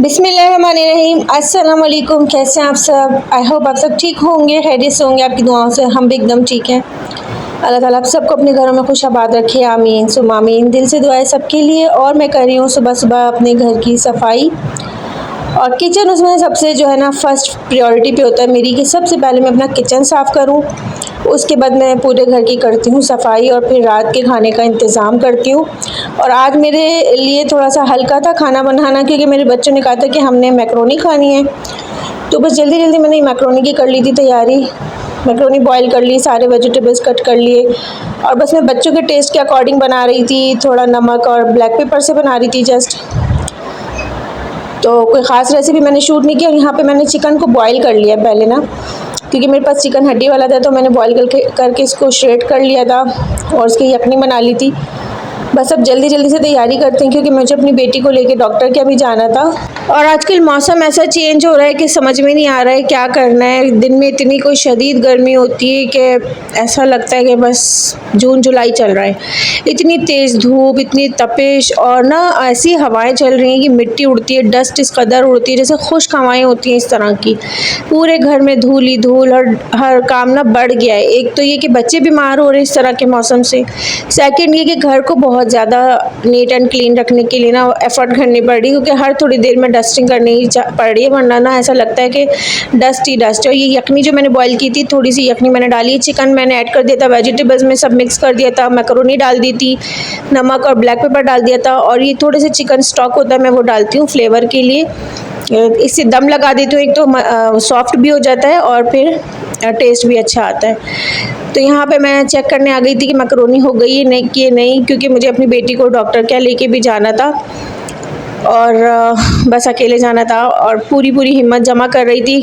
बिस्मिल्लाहिर्रहमानिर्रहीम। अस्सलाम वालेकुम। कैसे हैं आप सब? आई होप आप सब ठीक होंगे, खैरियत से होंगे। आपकी दुआओं से हम भी एकदम ठीक हैं। अल्लाह ताला आप सबको अपने घरों में खुश आबाद रखे, आमीन सुम्मा आमीन। दिल से दुआएं सबके लिए। और मैं कर रही हूँ सुबह सुबह अपने घर की सफाई, और किचन उसमें सबसे जो है ना फर्स्ट प्रायोरिटी पे होता है मेरी, कि सबसे पहले मैं अपना किचन साफ़ करूँ। उसके बाद मैं पूरे घर की करती हूँ सफाई, और फिर रात के खाने का इंतज़ाम करती हूँ। और आज मेरे लिए थोड़ा सा हल्का था खाना बनाना, क्योंकि मेरे बच्चों ने कहा था कि हमने मैकरोनी खानी है। तो बस जल्दी जल्दी मैंने मैकरोनी की कर ली थी तैयारी। मैकरोनी बॉईल कर ली, सारे वेजिटेबल्स कट कर लिए, और बस मैं बच्चों के टेस्ट के अकॉर्डिंग बना रही थी। थोड़ा नमक और ब्लैक पेपर से बना रही थी जस्ट। तो कोई ख़ास रेसिपी मैंने शूट नहीं की। और यहाँ पे मैंने चिकन को बॉईल कर लिया पहले ना, क्योंकि मेरे पास चिकन हड्डी वाला था, तो मैंने बॉईल करके इसको श्रेड कर लिया था और उसकी यखनी बना ली थी। बस अब जल्दी जल्दी से तैयारी करते हैं, क्योंकि मुझे अपनी बेटी को लेके डॉक्टर के अभी जाना था। और आजकल मौसम ऐसा चेंज हो रहा है कि समझ में नहीं आ रहा है क्या करना है। दिन में इतनी कोई शदीद गर्मी होती है कि ऐसा लगता है कि बस जून जुलाई चल रहा है। इतनी तेज़ धूप, इतनी तपिश, और ना ऐसी हवाएं चल रही हैं कि मिट्टी उड़ती है, डस्ट इस कदर उड़ती है जैसे खुश्क हवाएं होती हैं इस तरह की। पूरे घर में धूल ही धूल, और हर काम ना बढ़ गया है। एक तो ये कि बच्चे बीमार हो रहे हैं इस तरह के मौसम से। सेकंड ये कि घर को बहुत ज़्यादा नीट एंड क्लीन रखने के लिए ना एफर्ट करनी पड़ रही है, क्योंकि हर थोड़ी देर में डस्टिंग करनी पड़ रही है, वरना ना ऐसा लगता है कि डस्ट ही डस्ट है। और ये यखनी जो मैंने बॉईल की थी, थोड़ी सी यखनी मैंने डाली है, चिकन मैंने ऐड कर दिया था, वेजिटेबल्स में सब मिक्स कर दिया था, मैकरोनी डाल दी थी, नमक और ब्लैक पेपर डाल दिया था, और ये थोड़े से चिकन स्टॉक होता है मैं वो डालती हूँ फ्लेवर के लिए। इससे दम लगा देती हूँ, एक तो सॉफ्ट भी हो जाता है और फिर टेस्ट भी अच्छा आता है। तो यहाँ पे मैं चेक करने आ गई थी कि मैकरोनी हो गई है नहीं कि नहीं, क्योंकि मुझे अपनी बेटी को डॉक्टर के यहाँ लेके भी जाना था, और बस अकेले जाना था। और पूरी पूरी हिम्मत जमा कर रही थी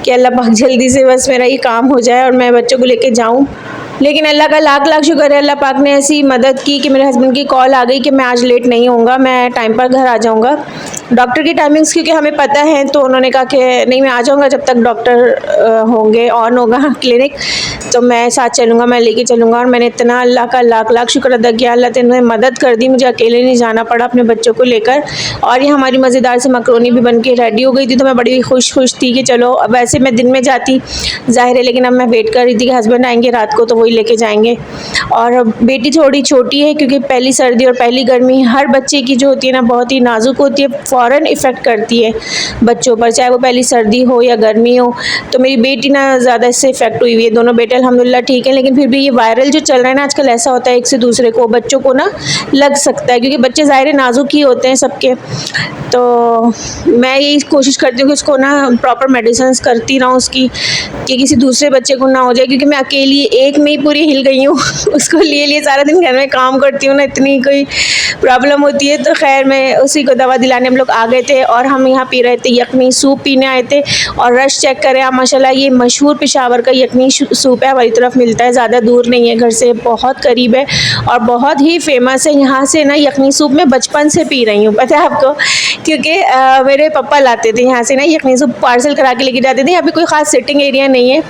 कि अल्लाह पाक जल्दी से बस मेरा ये काम हो जाए और मैं बच्चों को लेके जाऊँ। लेकिन अल्लाह का लाख लाख शुक्र है, अल्लाह पाक ने ऐसी मदद की कि मेरे हस्बैंड की कॉल आ गई कि मैं आज लेट नहीं होऊंगा, मैं टाइम पर घर आ जाऊंगा। डॉक्टर की टाइमिंग्स क्योंकि हमें पता है, तो उन्होंने कहा कि नहीं मैं आ जाऊंगा जब तक डॉक्टर होंगे, ऑन होगा क्लिनिक, तो मैं साथ चलूँगा, मैं लेके चलूँगा। और मैंने इतना अल्लाह का लाख लाख शुक्र अदा किया, अल्लाह ने मदद कर दी, मुझे अकेले नहीं जाना पड़ा अपने बच्चों को लेकर। और ये हमारी मज़ेदार से मकरोनी भी बन के रेडी हो गई थी, तो मैं बड़ी खुश थी कि चलो, अब वैसे मैं दिन में जाती ज़ाहिर है, लेकिन अब मैं वेट कर रही थी कि हस्बैंड आएंगे रात को तो वही लेके जाएंगे। और बेटी थोड़ी छोटी है, क्योंकि पहली सर्दी और पहली गर्मी हर बच्चे की जो होती है ना बहुत ही नाजुक होती है, फ़ौरन इफ़ेक्ट करती है बच्चों पर, चाहे वो पहली सर्दी हो या गर्मी हो। तो मेरी बेटी ना ज़्यादा इससे इफ़ेक्ट हुई हुई है, दोनों बेटे अल्हम्दुलिल्लाह ठीक है, लेकिन फिर भी ये वायरल जो चल रहा है ना आजकल, ऐसा होता है एक से दूसरे को बच्चों को ना लग सकता है, क्योंकि बच्चे ज़ाहिर नाजुक ही होते हैं सबके। तो मैं यही कोशिश करती हूँ कि उसको ना प्रॉपर मेडिसिन करती रहूँ उसकी, कि किसी दूसरे बच्चे को ना हो जाए, क्योंकि मैं अकेली एक में ही पूरी हिल गई हूँ उसको लिए सारा दिन घर में काम करती हूँ ना, इतनी कोई प्रॉब्लम होती है। तो खैर मैं उसी को दवा दिलाने हम लोग आ गए थे, और हम यहाँ पी रहे थे यखनी सूप पीने आए थे। और रश चेक करें आप माशाल्लाह, ये मशहूर पेशावर का यखनी सूप है, हमारी तरफ मिलता है, ज़्यादा दूर नहीं है घर से, बहुत करीब है और बहुत ही फेमस है। यहाँ से ना यखनी सूप मैं बचपन से पी रही हूँ, पता है आपको, क्योंकि मेरे पापा लाते थे यहाँ से ना यखनी सूप, पार्सल करा के लेके जाते थे। यहाँ पे कोई ख़ास सिटिंग एरिया नहीं है,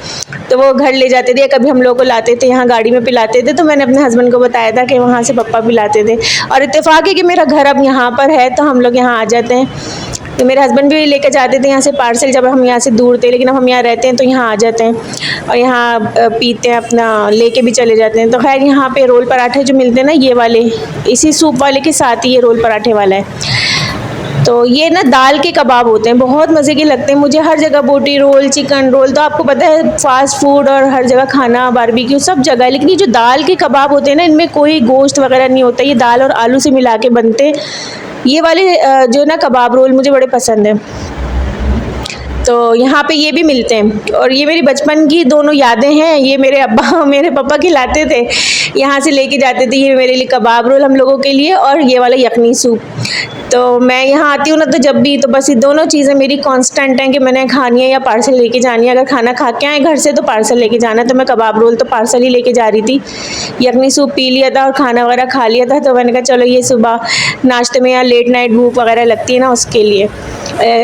तो वो घर ले जाते थे, कभी हम लोग को लाते थे, यहाँ गाड़ी में पिलाते थे। तो मैंने अपने हस्बैंड को बताया था कि वहाँ से पापा पिलाते थे, और इत्तेफाक है कि मेरा घर अब यहाँ पर है, तो हम लोग यहाँ आ जाते हैं। तो मेरे हस्बैंड भी लेकर जाते थे यहाँ से पार्सल, जब हम यहाँ से दूर थे, लेकिन अब हम यहाँ रहते हैं तो यहाँ आ जाते हैं और यहाँ पीते हैं, अपना लेके भी चले जाते हैं। तो खैर यहाँ पे रोल पराठे जो मिलते हैं ना, ये वाले इसी सूप वाले के साथ ही ये रोल पराठे वाला है। तो ये ना दाल के कबाब होते हैं, बहुत मज़े के लगते हैं मुझे। हर जगह बोटी रोल, चिकन रोल, तो आपको पता है फास्ट फूड और हर जगह खाना बारबेक्यू सब जगह है, लेकिन ये जो दाल के कबाब होते हैं ना, इनमें कोई गोश्त वगैरह नहीं होता, ये दाल और आलू से मिला के बनते हैं। ये वाले जो ना कबाब रोल मुझे बड़े पसंद है, तो यहाँ पे ये भी मिलते हैं। और ये मेरी बचपन की दोनों यादें हैं, ये मेरे अब्बा मेरे पापा खिलाते थे, यहाँ से लेके जाते थे ये मेरे लिए कबाब रोल हम लोगों के लिए, और ये वाला यखनी सूप। तो मैं यहाँ आती हूँ ना, तो जब भी, तो बस ये दोनों चीज़ें मेरी कांस्टेंट हैं कि मैंने खानी है या पार्सल लेके जानी है। अगर खाना खा के आए घर से तो पार्सल लेके जाना है, तो मैं कबाब रोल तो पार्सल ही लेके जा रही थी। यखनी सूप पी लिया था और खाना वगैरह खा लिया था, तो मैंने कहा चलो ये सुबह नाश्ते में या लेट नाइट भूख वगैरह लगती है ना, उसके लिए।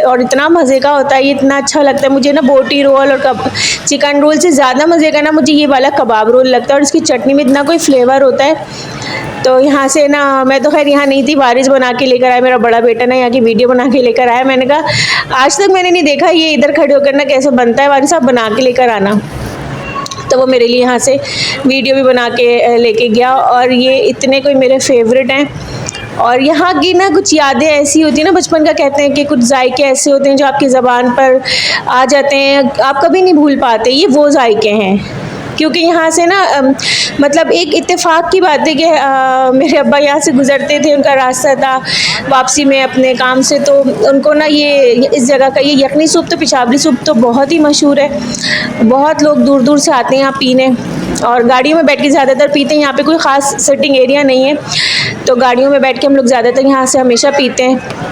और इतना मज़े का होता है, ये इतना अच्छा लगता है मुझे ना। बोटी रोल और चिकन रोल से ज़्यादा मज़े का ना मुझे ये वाला कबाब रोल लगता है, और इसकी चटनी में इतना कोई फ्लेवर होता है। तो यहाँ से ना, मैं तो खैर यहाँ नहीं थी, वारिस बना के लेकर आया, मेरा बड़ा बेटा ना यहाँ की वीडियो बना के लेकर आया। मैंने कहा आज तक मैंने नहीं देखा ये इधर खड़े होकर ना कैसे बनता है, वारिस आप बना के लेकर आना। तो वो मेरे लिए यहाँ से वीडियो भी बना के लेके गया, और ये इतने कोई मेरे फेवरेट हैं। और यहाँ की ना कुछ यादें ऐसी होती हैं ना बचपन का, कहते हैं कि कुछ जायके ऐसे होते हैं जो आपकी ज़बान पर आ जाते हैं, आप कभी नहीं भूल पाते। ये वो जायके हैं, क्योंकि यहाँ से ना मतलब एक इत्तेफाक की बात है कि मेरे अब्बा यहाँ से गुज़रते थे, उनका रास्ता था वापसी में अपने काम से, तो उनको ना ये इस जगह का ये यखनी सूप तो पिशावरी सूप तो बहुत ही मशहूर है। बहुत लोग दूर दूर से आते हैं यहाँ पीने, और गाड़ियों में बैठ के ज़्यादातर पीते हैं। यहाँ पे कोई ख़ास सिटिंग एरिया नहीं है, तो गाड़ियों में बैठ के हम लोग ज़्यादातर यहाँ से हमेशा पीते हैं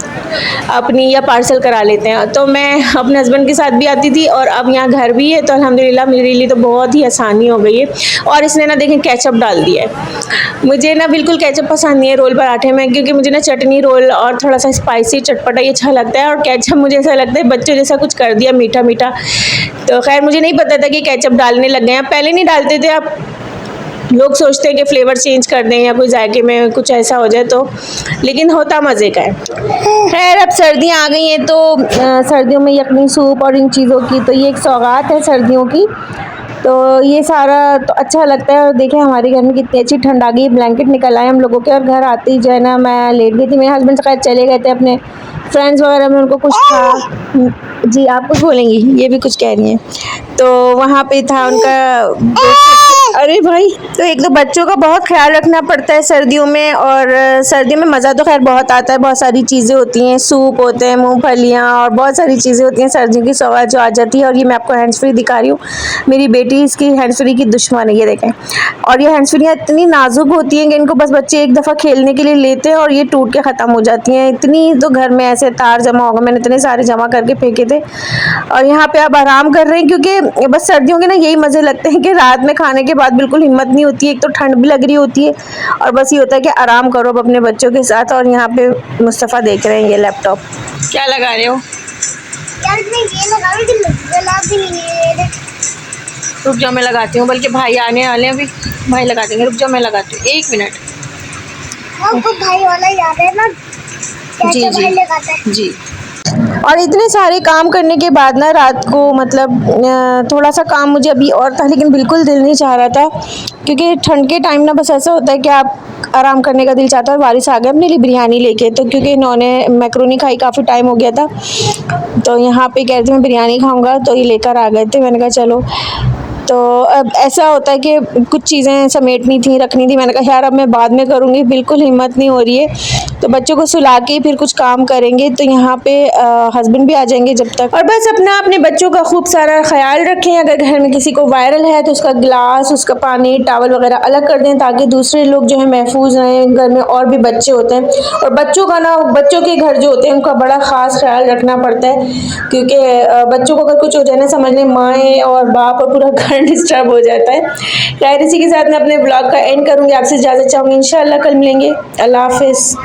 अपनी, या पार्सल करा लेते हैं। तो मैं अपने हस्बैंड के साथ भी आती थी, और अब यहाँ घर भी है, तो अल्हम्दुलिल्लाह मेरे लिए तो बहुत ही आसानी हो गई है। और इसने ना देखें केचप डाल दिया है, मुझे ना बिल्कुल केचप पसंद नहीं है रोल पराठे में, क्योंकि मुझे ना चटनी रोल और थोड़ा सा स्पाइसी चटपटा ये अच्छा लगता है, और केचप मुझे ऐसा लगता है बच्चों जैसा कुछ कर दिया मीठा मीठा। तो खैर मुझे नहीं पता था कि केचप डालने लग गए हैं, पहले नहीं डालते थे। अब लोग सोचते हैं कि फ्लेवर चेंज कर दें या कोई जायके में कुछ ऐसा हो जाए, तो लेकिन होता मज़े का है। खैर अब सर्दियाँ आ गई हैं, तो सर्दियों में यखनी सूप और इन चीज़ों की तो ये एक सौगात है सर्दियों की। तो ये सारा तो अच्छा लगता है। और देखें हमारे घर में कितनी अच्छी ठंड आ गई, ब्लैंकेट निकल आए हम लोगों के, और घर आते ही जो है ना मैं लेट गई थी। मेरे हस्बैंड खैर चले गए थे अपने फ्रेंड्स वगैरह में, उनको कुछ था। जी आप कुछ बोलेंगी, ये भी कुछ कह रही हैं। तो वहाँ पे था उनका अरे भाई, तो एक तो बच्चों का बहुत ख्याल रखना पड़ता है सर्दियों में, और सर्दियों में मज़ा तो खैर बहुत आता है, बहुत सारी चीज़ें होती हैं, सूप होते हैं, मूंगफलियाँ और बहुत सारी चीज़ें होती हैं सर्दियों की सौगात जो आ जाती है। और ये मैं आपको हैंड्स फ्री दिखा रही हूँ, मेरी बेटी इसकी हैंड्स फ्री की दुश्मन है, ये देखें। और ये हैंड्स फ्री इतनी नाजुक होती हैं कि इनको बस बच्चे एक दफ़ा खेलने के लिए लेते हैं और ये टूट के ख़त्म हो जाती हैं। इतनी तो घर में ऐसे तार जमा होगा, मैंने इतने सारे जमा करके फेंके थे। और यहाँ पे आप आराम कर रहे हैं, क्योंकि बस सर्दियों के ना यही मज़े लगते हैं कि रात में खाने के बाद बिल्कुल हिम्मत नहीं होती है, एक तो ठंड भी लग रही होती है, और बस ये होता है कि आराम करो अब अपने बच्चों के साथ। और यहाँ पे मुस्तफ़ा देख रहे हैं ये लैपटॉप। क्या लगा रहे हो यार? मैं ये लगा रही थी, गला भी नहीं है। रुक जाओ मैं लगाती हूँ, बल्कि भाई आने वाले हैं अभी, भाई लगा देंगे। रुक जाओ मैं लगाती हूँ, 1 मिनट। आपको भाई वाला याद है ना, जी कैसे भाई लगाता है जी। और इतने सारे काम करने के बाद ना रात को मतलब थोड़ा सा काम मुझे अभी और था, लेकिन बिल्कुल दिल नहीं चाह रहा था, क्योंकि ठंड के टाइम ना बस ऐसा होता है कि आप आराम करने का दिल चाहता है। और बारिश आ गया अपने लिए बिरयानी लेके, तो क्योंकि इन्होंने मैक्रोनी खाई काफ़ी टाइम हो गया था, तो यहाँ पे कहते मैं बिरयानी खाऊँगा, तो ये लेकर आ गए थे। मैंने कहा चलो। तो अब ऐसा होता है कि कुछ चीज़ें समेटनी थी, रखनी थी, मैंने कहा यार अब मैं बाद में करूँगी, बिल्कुल हिम्मत नहीं हो रही है। तो बच्चों को सुला के फिर कुछ काम करेंगे। तो यहाँ पे हस्बैंड भी आ जाएंगे जब तक। और बस अपना अपने बच्चों का खूब सारा ख्याल रखें। अगर घर में किसी को वायरल है तो उसका गिलास, उसका पानी, टावल वगैरह अलग कर दें, ताकि दूसरे लोग जो है महफूज रहें। घर में और भी बच्चे होते हैं, और बच्चों का ना, बच्चों के घर जो होते हैं उनका बड़ा ख़ास ख्याल रखना पड़ता है, क्योंकि बच्चों को अगर कुछ हो जाए ना, समझ लें माएँ और बाप और पूरा घर डिस्टर्ब हो जाता है। खैर इसी के साथ मैं अपने ब्लॉग का एंड करूँगी, आपसे इजाज़त चाहूँगी। इंशाल्लाह कल मिलेंगे। अल्लाह हाफिज़।